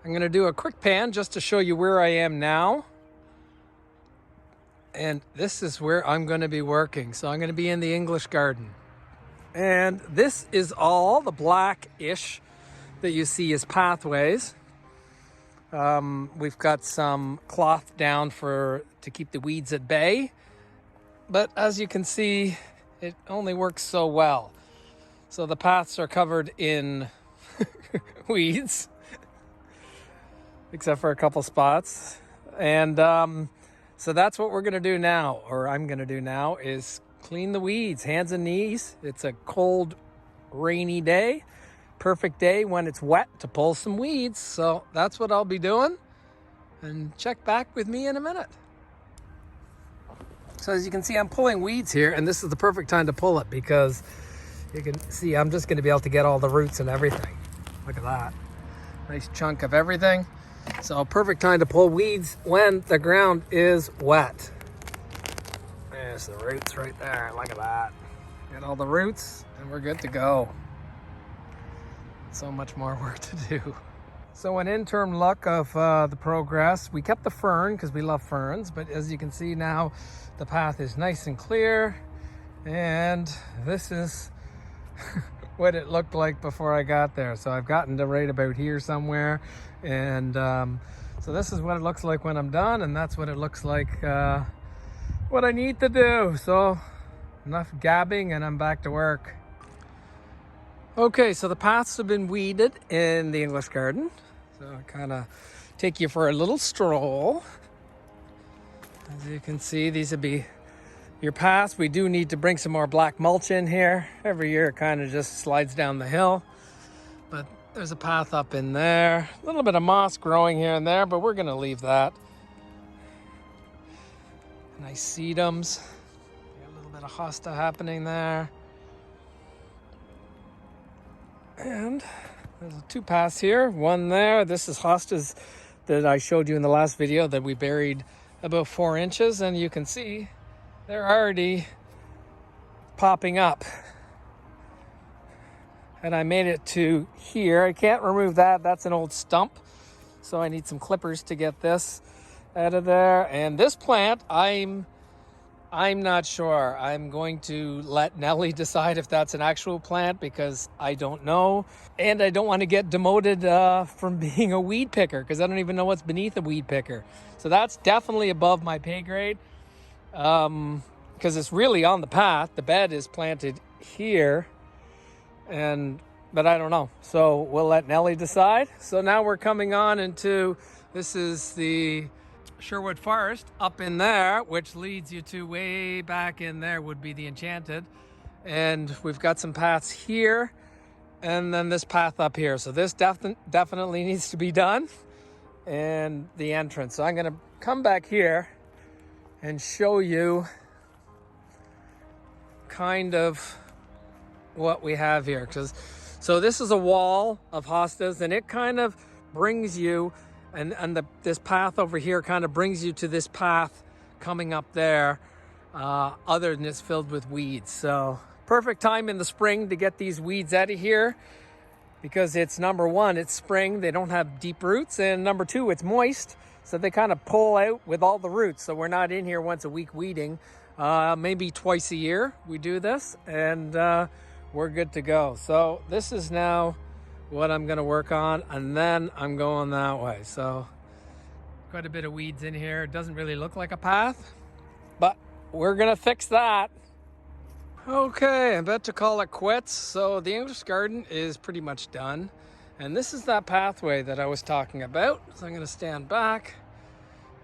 I'm going to do a quick pan just to show you where I am now. And this is where I'm going to be working. So I'm going to be in the English garden. And this is all the black-ish that you see as pathways. We've got some cloth down to keep the weeds at bay. But as you can see, it only works so well. So the paths are covered in weeds, except for a couple spots. And so that's what we're going to do now, or I'm going to do now, is clean the weeds, hands and knees. It's a cold, rainy day. Perfect day when it's wet to pull some weeds. So that's what I'll be doing. And check back with me in a minute. So as you can see, I'm pulling weeds here, and this is the perfect time to pull it because you can see I'm just going to be able to get all the roots and everything. Look at that. Nice chunk of everything. So perfect time to pull weeds when the ground is wet. There's the roots right there. Look at that. Get all the roots and we're good to go. So much more work to do. So an interim look of the progress. We kept the fern because we love ferns, but as you can see now, the path is nice and clear. And this is what it looked like before I got there. So I've gotten to right about here somewhere. And so this is what it looks like when I'm done. And that's what it looks like what I need to do. So enough gabbing and I'm back to work. Okay, so the paths have been weeded in the English garden. So I kind of take you for a little stroll. As you can see, these would be your paths. We do need to bring some more black mulch in here. Every year it kind of just slides down the hill. But there's a path up in there. A little bit of moss growing here and there, but we're going to leave that. Nice sedums. Got a little bit of hosta happening there. And there's two paths here, one there. This is hostas that I showed you in the last video that we buried about 4 inches, and you can see they're already popping up. And I made it to here. I can't remove that. That's an old stump. So I need some clippers to get this out of there. And this plant, I'm not sure. I'm going to let Nellie decide if that's an actual plant because I don't know. And I don't want to get demoted from being a weed picker because I don't even know what's beneath a weed picker. So that's definitely above my pay grade because it's really on the path. The bed is planted here, but I don't know. So we'll let Nellie decide. So now we're coming on into, this is the Sherwood Forest up in there, which leads you to way back in there would be the Enchanted. And we've got some paths here and then this path up here. So this definitely needs to be done. And the entrance. So I'm going to come back here and show you kind of what we have here. So this is a wall of hostas and it kind of brings you and this path over here kind of brings you to this path coming up there, other than it's filled with weeds. So perfect time in the spring to get these weeds out of here because it's number one, it's spring, they don't have deep roots, and number two, it's moist, so they kind of pull out with all the roots. So we're not in here once a week weeding, maybe twice a year we do this, and we're good to go. So this is now what I'm going to work on, and then I'm going that way. So quite a bit of weeds in here. It doesn't really look like a path, but we're going to fix that. Okay, I'm about to call it quits. So the English garden is pretty much done, and this is that pathway that I was talking about. So I'm going to stand back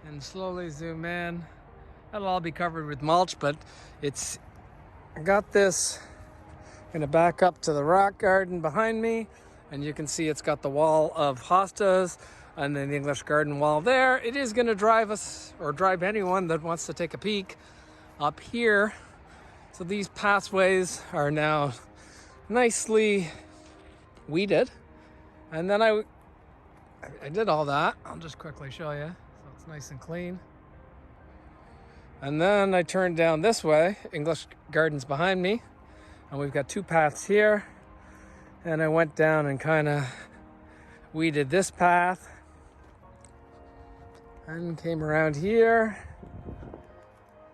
and slowly zoom in. That'll all be covered with mulch, but I got this. I'm going to back up to the rock garden behind me. And you can see it's got the wall of hostas and then the English garden wall there. It is going to drive us, or drive anyone that wants to take a peek up here. So these pathways are now nicely weeded. And then I did all that. I'll just quickly show you. So it's nice and clean. And then I turned down this way. English garden's behind me. And we've got two paths here. And I went down and kind of weeded this path. and came around here.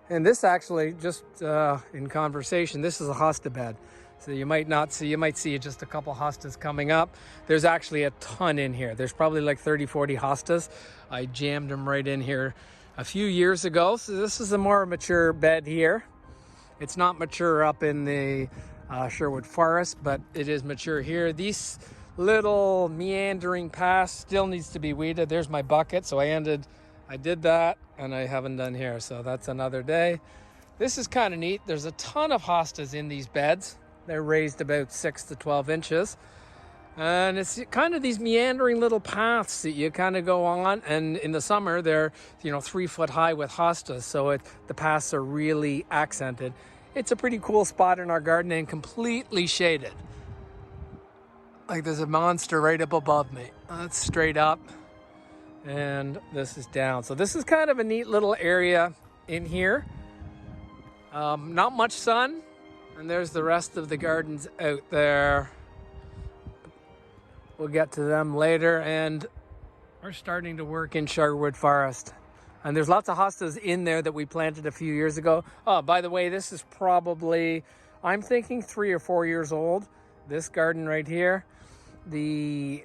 And this actually, just in conversation, this is a hosta bed. So you might not see, you might see just a couple hostas coming up. There's actually a ton in here. There's probably like 30, 40 hostas. I jammed them right in here a few years ago. So this is a more mature bed here. It's not mature up in the Sherwood Forest, but it is mature here. These little meandering paths still needs to be weeded. There's my bucket. So I did that, and I haven't done here. So that's another day. This is kind of neat. There's a ton of hostas in these beds. They're raised about 6 to 12 inches. And it's kind of these meandering little paths that you kind of go on. And in the summer, they're 3 foot high with hostas. So the paths are really accented. It's a pretty cool spot in our garden and completely shaded. Like there's a monster right up above me. That's straight up. And this is down. So this is kind of a neat little area in here. Not much sun. And there's the rest of the gardens out there. We'll get to them later. And we're starting to work in Sherwood Forest. And there's lots of hostas in there that we planted a few years ago. Oh, by the way, this is probably, I'm thinking 3 or 4 years old. This garden right here. The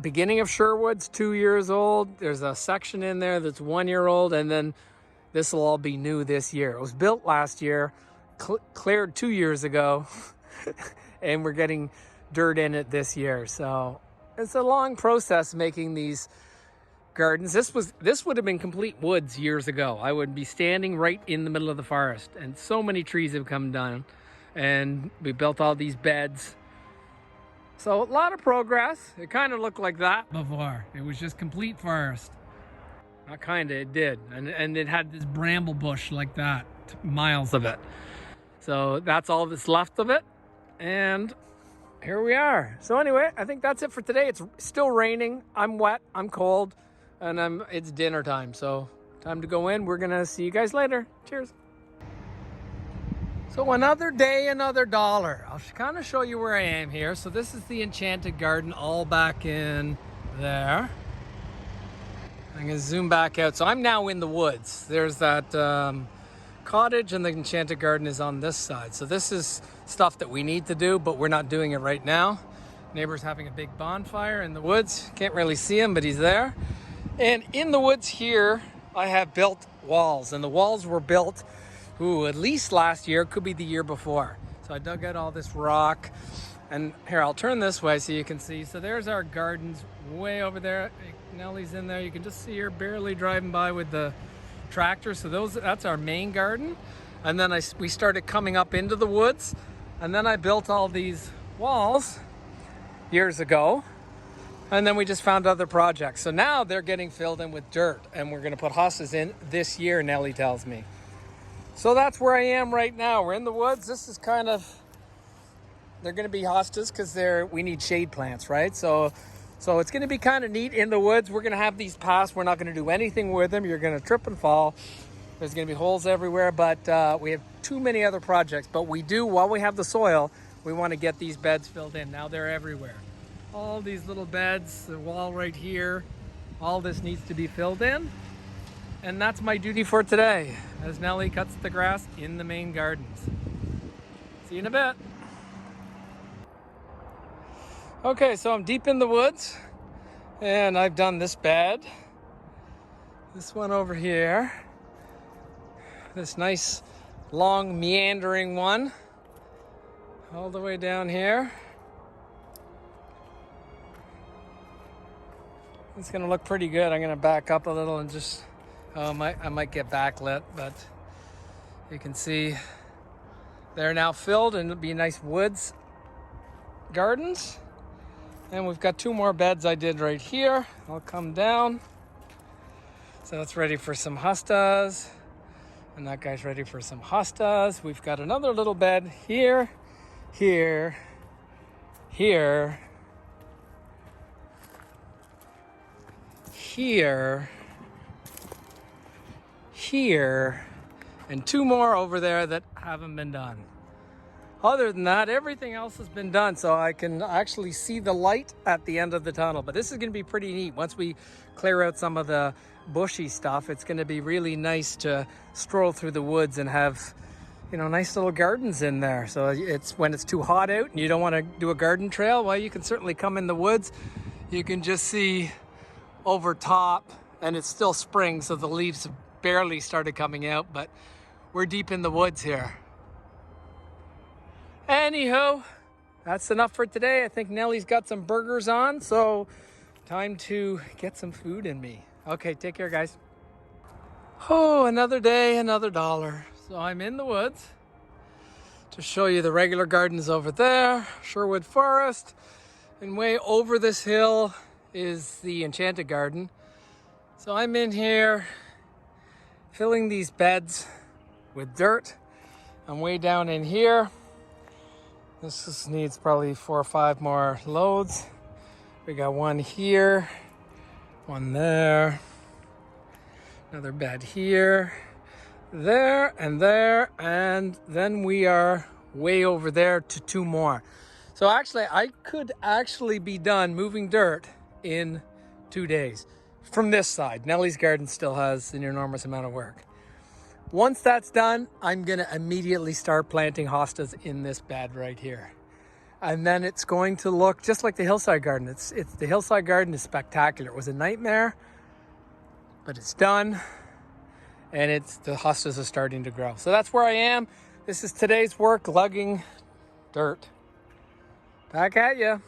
beginning of Sherwood's 2 years old. There's a section in there that's 1 year old. And then this will all be new this year. It was built last year. Cleared 2 years ago, and we're getting dirt in it this year. So it's a long process making these gardens. This would have been complete woods years ago. I would be standing right in the middle of the forest, and so many trees have come down, and we built all these beds. So a lot of progress. It kind of looked like that before. It was just complete forest. Not kind of, it did. And it had this bramble bush like that, miles of it. So that's all that's left of it. And here we are. So anyway, I think that's it for today. It's still raining. I'm wet. I'm cold. And it's dinner time. So time to go in. We're going to see you guys later. Cheers. So another day, another dollar. I'll kind of show you where I am here. So this is the Enchanted garden all back in there. I'm going to zoom back out. So I'm now in the woods. There's that cottage, and the Enchanted garden is on this side. So this is stuff that we need to do, but we're not doing it right now. Neighbor's having a big bonfire in the woods. Can't really see him, but he's there. And in the woods here, I have built walls, and the walls were built, at least last year, could be the year before. So I dug out all this rock, and here, I'll turn this way so you can see. So there's our gardens way over there. Nellie's in there. You can just see her barely driving by with the tractor. So that's our main garden. And then we started coming up into the woods, and then I built all these walls years ago, and then we just found other projects. So now they're getting filled in with dirt, and we're going to put hostas in this year, Nellie tells me. So that's where I am right now. We're in the woods. This is kind of, they're going to be hostas because we need shade plants, right? So it's going to be kind of neat in the woods. We're going to have these paths. We're not going to do anything with them. You're going to trip and fall. There's going to be holes everywhere, but we have too many other projects. But we do, while we have the soil, we want to get these beds filled in. Now they're everywhere. All these little beds, the wall right here, all this needs to be filled in. And that's my duty for today, as Nellie cuts the grass in the main gardens. See you in a bit. Okay, so I'm deep in the woods, and I've done this bed. This one over here. This nice, long, meandering one. All the way down here. It's gonna look pretty good. I'm gonna back up a little and just, I might get backlit, but you can see they're now filled, and it'll be nice woods gardens. And we've got 2 more beds I did right here. I'll come down. So that's ready for some hostas. And that guy's ready for some hostas. We've got another little bed here, here, here, here, here, and 2 more over there that haven't been done. other than that, everything else has been done. So I can actually see the light at the end of the tunnel. But this is going to be pretty neat. Once we clear out some of the bushy stuff, it's going to be really nice to stroll through the woods and have, you know, nice little gardens in there. So it's when it's too hot out and you don't want to do a garden trail, well, you can certainly come in the woods. You can just see over top, and it's still spring, so the leaves have barely started coming out, but we're deep in the woods here. Anywho, that's enough for today. I think Nellie's got some burgers on, so time to get some food in me. Okay, take care, guys. Oh, another day, another dollar. So I'm in the woods to show you the regular gardens over there, Sherwood Forest, and way over this hill is the Enchanted garden. So I'm in here filling these beds with dirt. I'm way down in here. This just needs probably 4 or 5 more loads. We got one here, one there, another bed here, there, and then we are way over there to 2 more. So actually, I could actually be done moving dirt in 2 days. From this side, Nellie's garden still has an enormous amount of work. Once that's done, I'm gonna immediately start planting hostas in this bed right here. And then it's going to look just like the hillside garden. The hillside garden is spectacular. It was a nightmare, but it's done. And the hostas are starting to grow. So that's where I am. This is today's work, lugging dirt. Back at ya.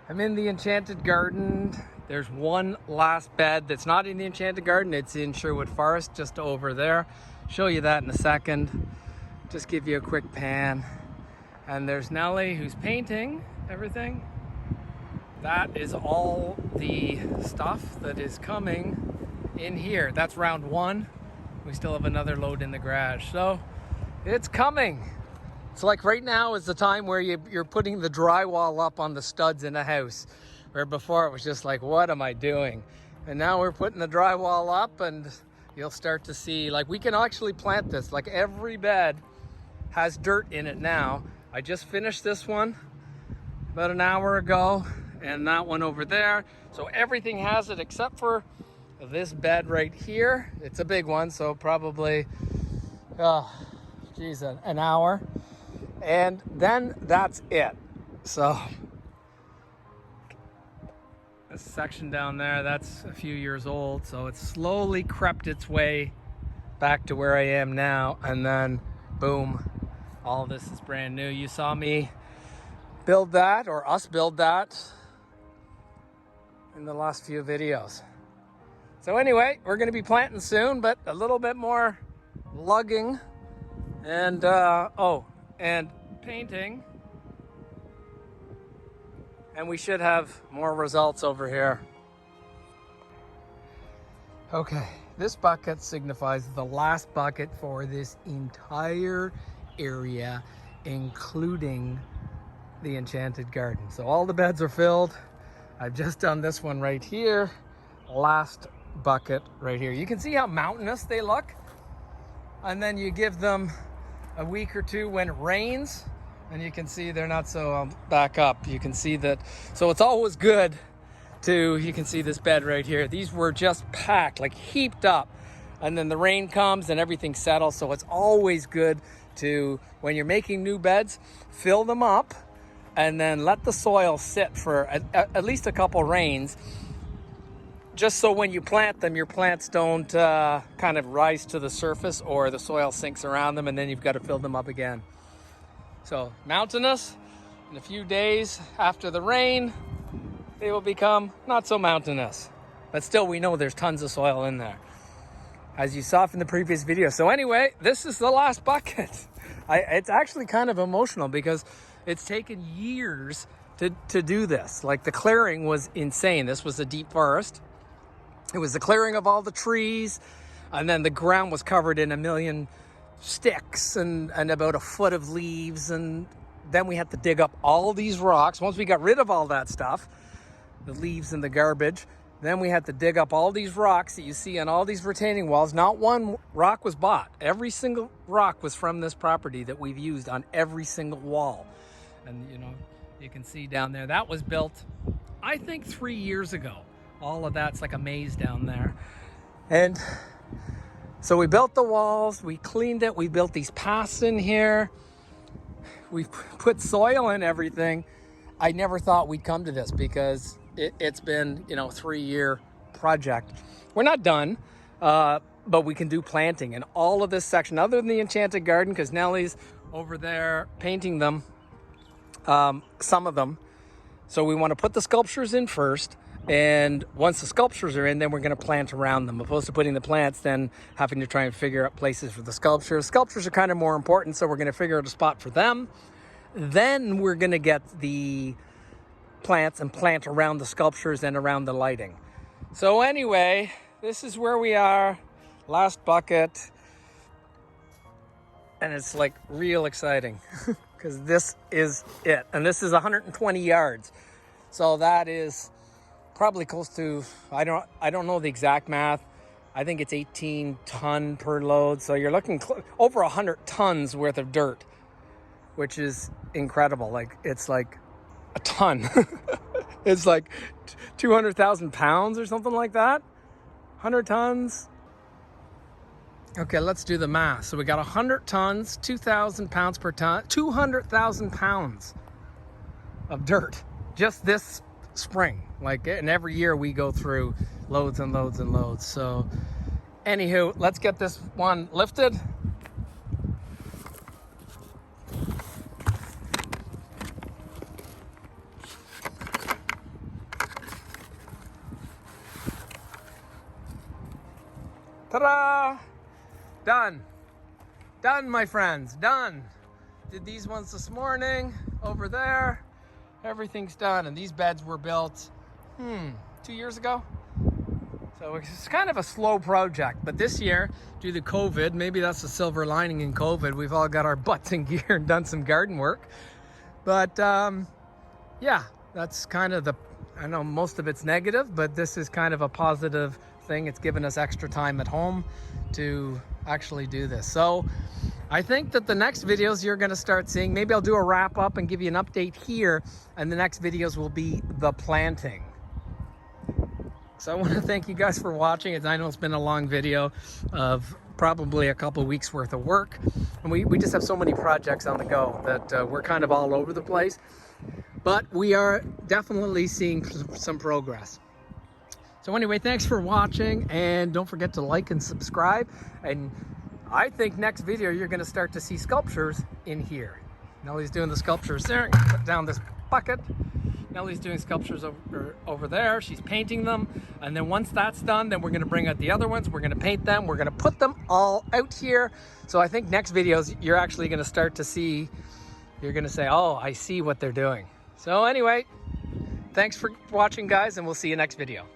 I'm in the Enchanted garden. There's one last bed that's not in the Enchanted garden. It's in Sherwood Forest, just over there. Show you that in a second. Just give you a quick pan. And there's Nellie, who's painting everything. That is all the stuff that is coming in here. That's round 1. We still have another load in the garage. So it's coming. It's like right now is the time where you're putting the drywall up on the studs in a house. Where before it was just like, what am I doing? And now we're putting the drywall up, and you'll start to see, like, we can actually plant this. Like, every bed has dirt in it now. I just finished this one about an hour ago, and that one over there. So everything has it except for this bed right here. It's a big one, so probably, an hour. And then that's it. So this section down there, that's a few years old, so it's slowly crept its way back to where I am now, and then boom, all of this is brand new. You saw me build that, or us build that, in the last few videos. So anyway, we're going to be planting soon, but a little bit more lugging and and painting. And we should have more results over here. Okay, this bucket signifies the last bucket for this entire area, including the Enchanted garden. So all the beds are filled. I've just done this one right here. Last bucket right here. You can see how mountainous they look. And then you give them a week or 2 when it rains, and you can see they're not so back up. You can see that. So it's always good to, you can see this bed right here. These were just packed, like heaped up. And then the rain comes and everything settles. So it's always good to, when you're making new beds, fill them up and then let the soil sit for at least a couple rains. Just so when you plant them, your plants don't kind of rise to the surface or the soil sinks around them, and then you've got to fill them up again. So mountainous, in a few days after the rain, they will become not so mountainous. But still, we know there's tons of soil in there, as you saw from the previous video. So anyway, this is the last bucket. It's actually kind of emotional because it's taken years to do this. Like, the clearing was insane. This was a deep forest. It was the clearing of all the trees, and then the ground was covered in a million sticks and about a foot of leaves, and then we had to dig up all these rocks. Once we got rid of all that stuff, the leaves and the garbage, Then we had to dig up all these rocks that you see on all these retaining walls. Not one rock was bought. Every single rock was from this property that we've used on every single wall. And you know, you can see down there, that was built, I think 3 years ago. All of that's like a maze down there. And so we built the walls, we cleaned it, we built these paths in here. We put soil in everything. I never thought we'd come to this because it's been, you know, a 3-year project. We're not done, but we can do planting. And all of this section, other than the Enchanted Garden, because Nellie's over there painting them, some of them. So we want to put the sculptures in first. And once the sculptures are in, then we're going to plant around them, opposed to putting the plants, then having to try and figure out places for the sculptures. Sculptures are kind of more important, so we're going to figure out a spot for them. Then we're going to get the plants and plant around the sculptures and around the lighting. So anyway, this is where we are. Last bucket. And it's like real exciting because this is it. And this is 120 yards. So that is probably close to, I don't know the exact math. I think it's 18 ton per load. So you're looking over 100 tons worth of dirt, which is incredible. Like, it's like a ton. It's like 200,000 pounds or something like that. 100 tons. Okay, let's do the math. So we got 100 tons, 2,000 pounds per ton, 200,000 pounds of dirt just this spring. Like, and every year we go through loads and loads and loads. So anywho, let's get this one lifted. Ta-da! Done. Done, my friends, done. Did these ones this morning over there. Everything's done, and these beds were built 2 years ago. So it's kind of a slow project, but this year, due to COVID, maybe that's the silver lining in COVID, we've all got our butts in gear and done some garden work. But yeah, that's kind of I know most of it's negative, but this is kind of a positive thing. It's given us extra time at home to actually do this. So I think that the next videos you're going to start seeing, maybe I'll do a wrap up and give you an update here, and the next videos will be the planting. So I want to thank you guys for watching. As I know it's been a long video of probably a couple weeks worth of work, and we just have so many projects on the go that we're kind of all over the place, but we are definitely seeing some progress. So anyway, thanks for watching, and don't forget to like and subscribe. And I think next video you're going to start to see sculptures in here. Nellie's doing the sculptures there. Put down this bucket. Nellie's doing sculptures over there. She's painting them. And then once that's done, then we're going to bring out the other ones. We're going to paint them. We're going to put them all out here. So I think next videos you're actually going to start to see, you're going to say, oh, I see what they're doing. So anyway, thanks for watching, guys, and we'll see you next video.